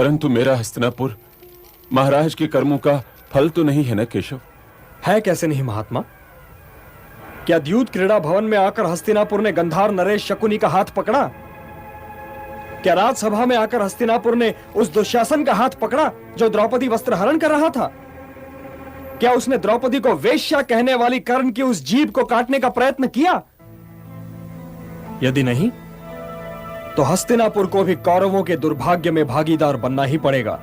परंतु मेरा हस्तिनापुर महाराज के कर्मों का फल तो नहीं है ना केशव? है कैसे नहीं महात्मा? क्या द्यूत क्रीड़ा भवन में आकर हस्तिनापुर ने गंधार नरेश शकुनी का हाथ पकड़ा? क्या राजसभा में आकर हस्तिनापुर ने उस दुशासन का हाथ पकड़ा जो द्रौपदी वस्त्र हरण कर रहा था? क्या उसने द्रौपदी को वेश्या कहने वाली कर्ण की उस जीभ को काटने का प्रयत्न किया? यदि नहीं तो हस्तिनापुर को भी कौरवों के दुर्भाग्य में भागीदार बनना ही पड़ेगा।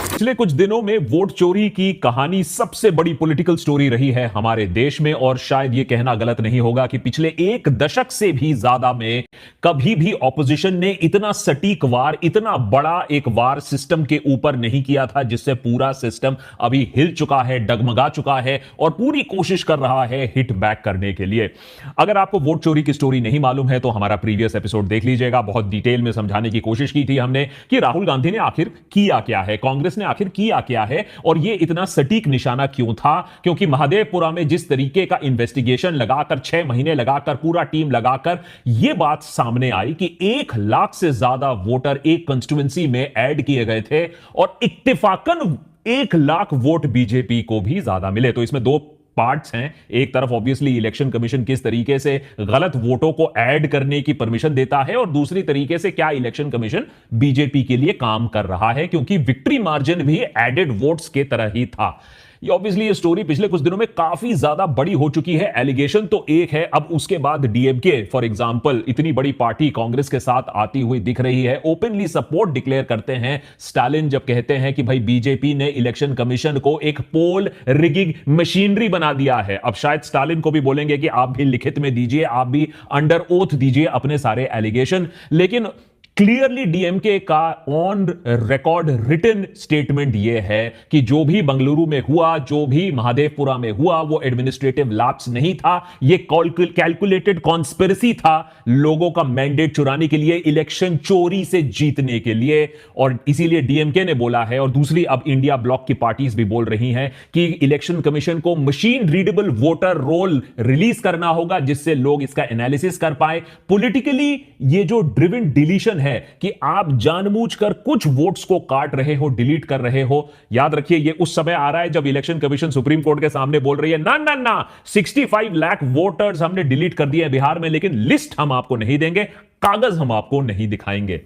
पिछले कुछ दिनों में वोट चोरी की कहानी सबसे बड़ी पॉलिटिकल स्टोरी रही है हमारे देश में, और शायद यह कहना गलत नहीं होगा कि पिछले एक दशक से भी ज्यादा में कभी भी ऑपोजिशन ने इतना सटीक वार, इतना बड़ा एक वार सिस्टम के ऊपर नहीं किया था, जिससे पूरा सिस्टम अभी हिल चुका है, डगमगा चुका है और पूरी कोशिश कर रहा है हिट बैक करने के लिए। अगर आपको वोट चोरी की स्टोरी नहीं मालूम है तो हमारा प्रीवियस एपिसोड देख लीजिएगा। बहुत डिटेल में समझाने की कोशिश की थी हमने कि राहुल गांधी ने आखिर किया क्या है, कांग्रेस ने आखिर किया क्या है, और यह इतना सटीक निशाना क्यों था। क्योंकि महादेवपुरा में जिस तरीके का इन्वेस्टिगेशन लगाकर 6 महीने लगाकर पूरा टीम लगाकर यह बात सामने आई कि 1 लाख से ज्यादा वोटर एक कंस्टिट्यूएंसी में ऐड किए गए थे और इत्तेफाकन 1 लाख वोट बीजेपी को भी ज्यादा मिले। तो इसमें 2 पार्ट्स हैं। एक तरफ ऑब्वियसली इलेक्शन कमीशन किस तरीके से गलत वोटों को ऐड करने की परमिशन देता है, और दूसरी तरीके से क्या इलेक्शन कमीशन बीजेपी के लिए काम कर रहा है, क्योंकि विक्ट्री मार्जिन भी एडेड वोट्स के तरह ही था। ये ऑब्वियसली ये स्टोरी पिछले कुछ दिनों में काफी ज्यादा बड़ी हो चुकी है। एलिगेशन तो एक है, अब उसके बाद डीएमके फॉर एग्जांपल, इतनी बड़ी पार्टी कांग्रेस के साथ आती हुई दिख रही है, ओपनली सपोर्ट डिक्लेयर करते हैं स्टालिन जब कहते हैं कि भाई बीजेपी ने इलेक्शन कमीशन को एक पोल रिगिंग मशीनरी बना दिया है। अब शायद स्टालिन को भी बोलेंगे कि आप भी लिखित में दीजिए, आप भी अंडर ओथ दीजिए अपने सारे एलिगेशन। लेकिन क्लियरली डीएमके का ऑन रिकॉर्ड रिटन स्टेटमेंट यह है कि जो भी बंगलुरु में हुआ, जो भी महादेवपुरा में हुआ, वो एडमिनिस्ट्रेटिव लैप्स नहीं था, ये कैलकुलेटेड कॉन्स्पिरेसी था लोगों का मैंडेट चुराने के लिए, इलेक्शन चोरी से जीतने के लिए। और इसीलिए डीएमके ने बोला है, और दूसरी अब इंडिया ब्लॉक की पार्टीज भी बोल रही हैं कि इलेक्शन कमीशन को machine readable voter roll release करना होगा, जिससे लोग इसका एनालिसिस कर पाए। पॉलिटिकली ये जो ड्रिवन डिलीशन है कि आप जानबूझकर कुछ वोट्स को काट रहे हो, डिलीट कर रहे हो, याद रखिए ये उस समय आ रहा है जब इलेक्शन कमीशन सुप्रीम कोर्ट के सामने बोल रही है ना ना ना 65 लाख वोटर्स हमने डिलीट कर दिए बिहार में, लेकिन लिस्ट हम आपको नहीं देंगे, कागज हम आपको नहीं दिखाएंगे।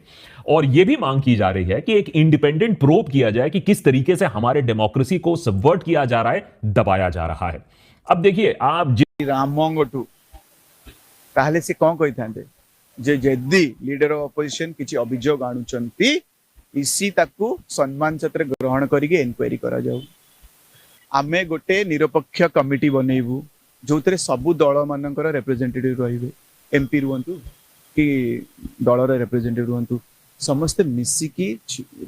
और यह भी मांग की जा रही है कि एक इंडिपेंडेंट प्रोब किया जाए कि किस तरीके से हमारे डेमोक्रेसी को सबवर्ट किया जा रहा है, दबाया जा रहा है। अब देखिए आप रामंगठू ताहले से कौन कही जे जदि लीडर ऑफ अपोजिशन किसी अभियोग आणुचंती इसी ताकू सम्मान सहित ग्रहण करके एनक्वायरी करा जाऊ। आमे गोटे निरपेक्ष कमिटी बनैबू जो सबू दल मानकर रिप्रेजेंटेटिव रहिबे, एमपी रुहंतु कि दलर रिप्रेजेंटेटिव रुहंतु, समस्ते मिसिकी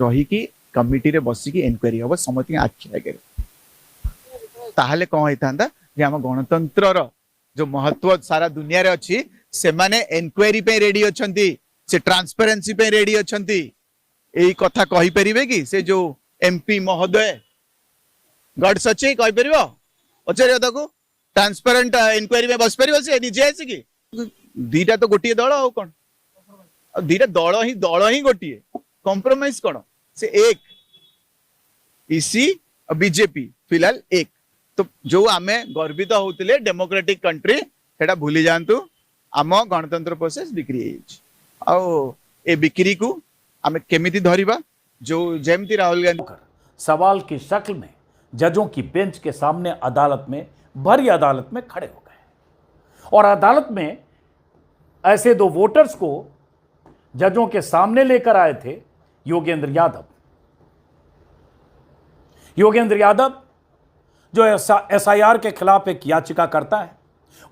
रही कमिटी रे बसिकी एनक्वायरी हम समझ आखि आगे। ताहले कौन होता कि आम गणतंत्र जो महत्व सारा दुनिया रे अच्छी से माने एनक्वायरी पे रेडी अछंती, से ट्रांसपेरेंसी पे रेडी अछंती। एई कथा कहि परिबे कि से जो एमपी महोदय गड सच्चे कहि परिबो पचरियो ताको ट्रांसपेरेंट एनक्वायरी में बस परिबो से निजे आसी कि दीटा तो गोटिए दल हो कोन, दीटा दल ही गोटिए, कॉम्प्रोमाइज कोन से एक इसी बीजेपी फिलहाल एक। तो जो आमे गर्वित होतिले डेमोक्रेटिक कंट्री सेटा भूली जानतु, आम गणतंत्र प्रोसेस बिक्री ए बिक्री को आम केमिति धरिबा। जो जेमती राहुल गांधी सवाल की शक्ल में जजों की बेंच के सामने अदालत में, भरी अदालत में खड़े हो गए, और अदालत में ऐसे 2 वोटर्स को जजों के सामने लेकर आए थे योगेंद्र यादव। योगेंद्र यादव जो एसआईआर के खिलाफ एक याचिका करता है,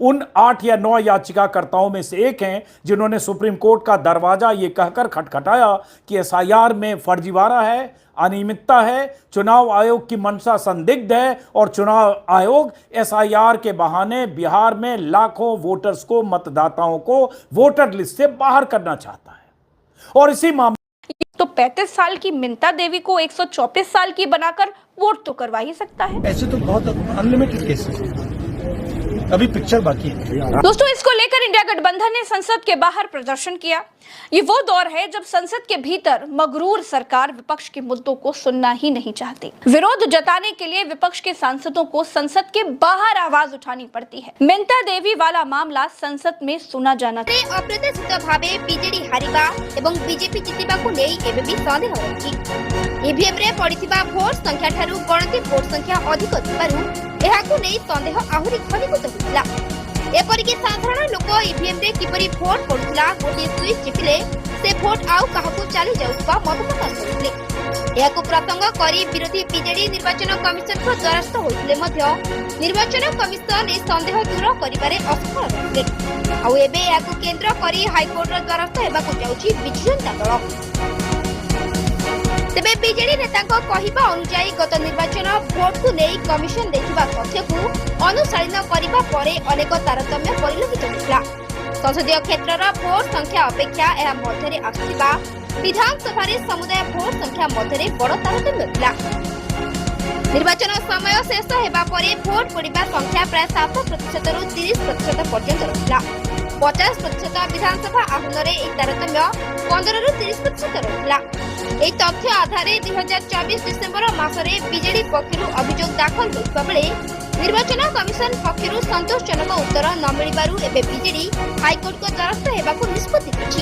उन 8 या 9 याचिकाकर्ताओं में से एक हैं जिन्होंने सुप्रीम कोर्ट का दरवाजा ये कहकर खटखटाया कि एसआईआर में फर्जीवाड़ा है, अनियमितता है, चुनाव आयोग की मंशा संदिग्ध है, और चुनाव आयोग एसआईआर के बहाने बिहार में लाखों वोटर्स को, मतदाताओं को वोटर लिस्ट से बाहर करना चाहता है। और इसी मामले तो 35 साल की मिंता देवी को 134 साल की बनाकर वोट तो करवा ही सकता है। ऐसे तो बहुत अनलिमिटेड केसेस हैं। अभी पिक्चर बाकी है। दोस्तों, इसको लेकर इंडिया गठबंधन ने संसद के बाहर प्रदर्शन किया। ये वो दौर है जब संसद के भीतर मगरूर सरकार विपक्ष के मुद्दों को सुनना ही नहीं चाहती। विरोध जताने के लिए विपक्ष के सांसदों को संसद के बाहर आवाज उठानी पड़ती है। मिंता देवी वाला मामला संसद में सुना जाना चाहिए। अप्रत्याशित भावे बीजेडी हारिबा एवं बीजेपी जितिबाकू नै एबे भी संदेह रहछि। ईवीएम रे पड़िथिबा भोट संख्या ठारू गणति भोट संख्या अधिक थिबारु एहाकू नै संदेह आहुरी घनीभूत होइला। एपरिक साधारण लोक ईवीएम रे किपरि भोट पड़ुला गोटे स्विच टिपिले से भोट आउ काहाकू चली जाउबा मत प्रकाश करथिले। एहाकू प्रसंग करी विरोधी बीजेडी निर्वाचन कमिशन को द्वारस्थ होइले मध्य निर्वाचन कमिशन ए संदेह दूर करिबारे असफल रहले। आउ एबे एहाकू केंद्र करी हाईकोर्ट रो द्वारस्थ हेबाकू जाउची बिजू जनता दल। तेबे बीजेडी नेता कहवा अनुसार गत निर्वाचन भोट को नहीं कमिशन देखा तथ्य को अनुसारण करने पर अनेक तारतम्य परिलक्षित होता। संसदीय क्षेत्र भोट संख्या अपेक्षा यह मध्य आसुवा विधानसभा समुदाय भोट संख्या मध्य बड़ तारतम्य था। निर्वाचन समय शेष होगा भोट पड़ा संख्या प्राय 7% रु 30% पर्यंत रहा। 50% विधानसभा आसन में तारतम्य 15 रु 30% रहा। এই তথ্য আধারে 2024 ডিসেম্বর মাসরে বিজেডি পক্ষরু অভিযোগ দাখল ହୋଇଥିବା ବେଳେ ନିର୍ବାଚନ କମିଶନ ପକ୍ଷରୁ ସନ୍ତୋଷଜନକ ଉତ୍ତର ନ ମିଳିବାରୁ ଏବେ ବିଜେଡି ହାଇକୋର୍ଟଙ୍କ ଦ୍ୱାରସ୍ଥ ହେବାକୁ ନିଷ୍ପତ୍ତି ନେଇଛି।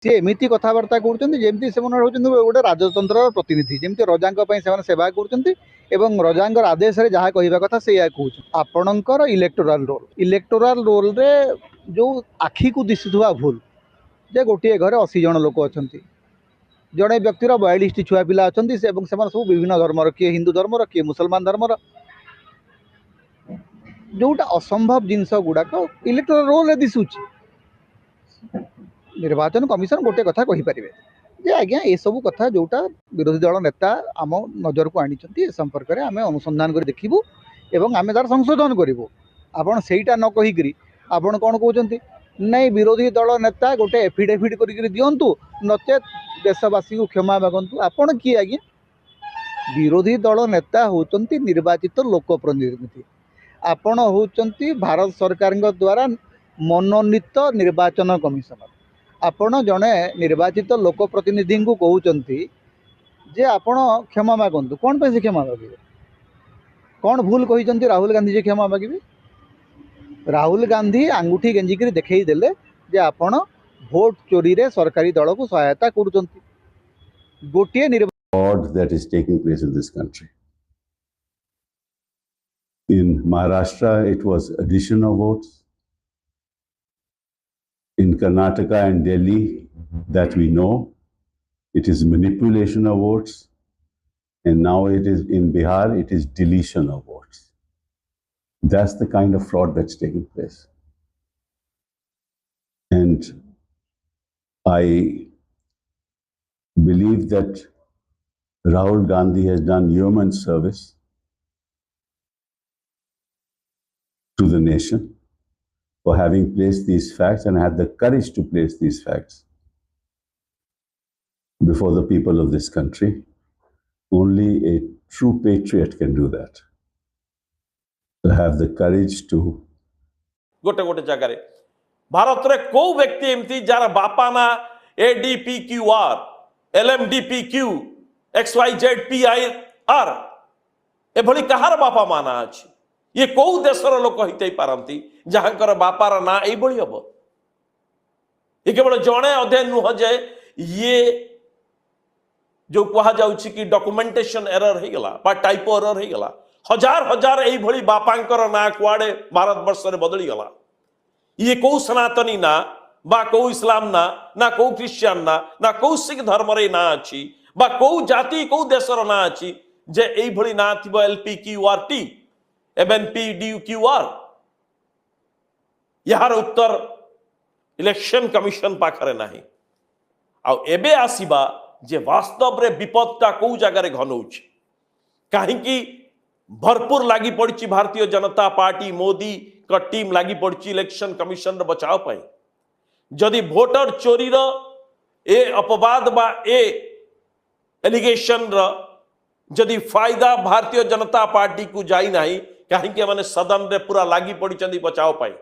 ସେ ଏମିତି କଥାବାର୍ତ୍ତା କରୁଛନ୍ତି ଯେମିତି ସେମାନେ ହେଉଛନ୍ତି ଗୋଟେ ରାଜତନ୍ତ୍ରର ପ୍ରତିନିଧି, ଯେମିତି ରଜାଙ୍କ ପାଇଁ ସେମାନେ ସେବା କରୁଛନ୍ତି ଏବଂ ରଜାଙ୍କର ଆଦେଶରେ ଯାହା କହିବା କଥା ସେ ଏହା କହୁଛନ୍ତି। ଆପଣଙ୍କର ଇଲେକ୍ଟୋରାଲ ରୋଲରେ ଯେଉଁ ଆଖିକୁ ଦିଶୁଥିବା ଭୁଲ ଯେ ଗୋଟିଏ ଘରେ 80 ଜଣ ଲୋକ ଅଛନ୍ତି, ଜଣେ ବ୍ୟକ୍ତିର 42ଟି ଛୁଆ ପିଲା ଅଛନ୍ତି ଏବଂ ସେମାନେ ସବୁ ବିଭିନ୍ନ ଧର୍ମର, କିଏ ହିନ୍ଦୁ ଧର୍ମର, କିଏ ମୁସଲମାନ ଧର୍ମର। ଯେଉଁଟା ଅସମ୍ଭବ ଜିନିଷ ଗୁଡ଼ାକ ଇଲେକ୍ଟୋରାଲ ରୋଲରେ ଦିଶୁଛି। ନିର୍ବାଚନ କମିଶନ ଗୋଟେ କଥା କହିପାରିବେ ଯେ ଆଜ୍ଞା ଏସବୁ କଥା ଯେଉଁଟା ବିରୋଧୀ ଦଳ ନେତା ଆମ ନଜରକୁ ଆଣିଛନ୍ତି ଏ ସମ୍ପର୍କରେ ଆମେ ଅନୁସନ୍ଧାନ କରି ଦେଖିବୁ ଏବଂ ଆମେ ତାର ସଂଶୋଧନ କରିବୁ। ଆପଣ ସେଇଟା ନ କହିକିରି ଆପଣ କ'ଣ କହୁଛନ୍ତି, ନାଇଁ ବିରୋଧୀ ଦଳ ନେତା ଗୋଟେ ଏଫିଡେଭିଟ୍ କରିକିରି ଦିଅନ୍ତୁ, ନଚେତ୍ ଦେଶବାସୀଙ୍କୁ କ୍ଷମା ମାଗନ୍ତୁ। ଆପଣ କିଏ ଆଜ୍ଞା? ବିରୋଧୀ ଦଳ ନେତା ହେଉଛନ୍ତି ନିର୍ବାଚିତ ଲୋକ ପ୍ରତିନିଧି। ଆପଣ ହେଉଛନ୍ତି ଭାରତ ସରକାରଙ୍କ ଦ୍ୱାରା ମନୋନୀତ ନିର୍ବାଚନ କମିଶନର। ଆପଣ ଜଣେ ନିର୍ବାଚିତ ଲୋକ ପ୍ରତିନିଧିଙ୍କୁ କହୁଛନ୍ତି ଯେ ଆପଣ କ୍ଷମା ମାଗନ୍ତୁ। କ'ଣ ପାଇଁ ସେ କ୍ଷମା ମାଗିବେ? କ'ଣ ଭୁଲ କହିଛନ୍ତି ରାହୁଲ ଗାନ୍ଧୀ ଯେ କ୍ଷମା ମାଗିବେ? ରାହୁଲ ଗାନ୍ଧୀ ଆଙ୍ଗୁଠି ଗେଞ୍ଜିକିରି ଦେଖେଇ ଦେଲେ ଯେ ଆପଣ ଭୋଟ ଚୋରିରେ ସରକାରୀ ଦଳକୁ ସହାୟତା କରୁଛନ୍ତି। ଗୋଟିଏ fraud that is taking place in this country. In Maharashtra, it was addition of votes. In Karnataka and Delhi, that we know, it is manipulation of votes. And now it is in Bihar, it is deletion of votes. That's the kind of fraud that's taking place. And I believe that Rahul Gandhi has done human service to the nation for having placed these facts and had the courage to place these facts before the people of this country. Only a true patriot can do that. To have the courage to गोटे गोटे जगह भारत रे को व्यक्ति एमती jar बापा ना ADPQR LMDPQ XYZPIR एभली कहार बापा माना अछि ये को देशर लोक हितै पारंती जहांकर बापार ना एभली हबो ये केवल जणे अध्ययन नुह जे ये जो कहा जाउछि कि डॉक्यूमेंटेशन एरर हे गला बा टाइपो एरर हे गला हजार हजार एभली बापांकर ना कुआडे भारत वर्ष रे बदली गला ये को सनातनी ना बा को इस्लाम ना को क्रिश्चियन ना को सिख धर्म रे ना अछि बा को जाति को देशर ना अछि जे एई भली ना थिबो LPQRT MNPDQR यार उत्तर इलेक्शन कमिशन पाखरे नाही आ एबे आसीबा जे वास्तव रे विपदटा को जगह रे घनौछि काहे कि भरपूर लागी पड़ी भारतीय जनता पार्टी मोदी का टीम लागी पड़ी इलेक्शन कमिशन रे बचाव पाई जदि वोटर चोरी रो ए अपवाद बा ए एलिगेशन रो जदि फायदा भारतीय जनता पार्टी को जाई नाही कहीं सदन रे पूरा लागी पड़ी बचाव पाई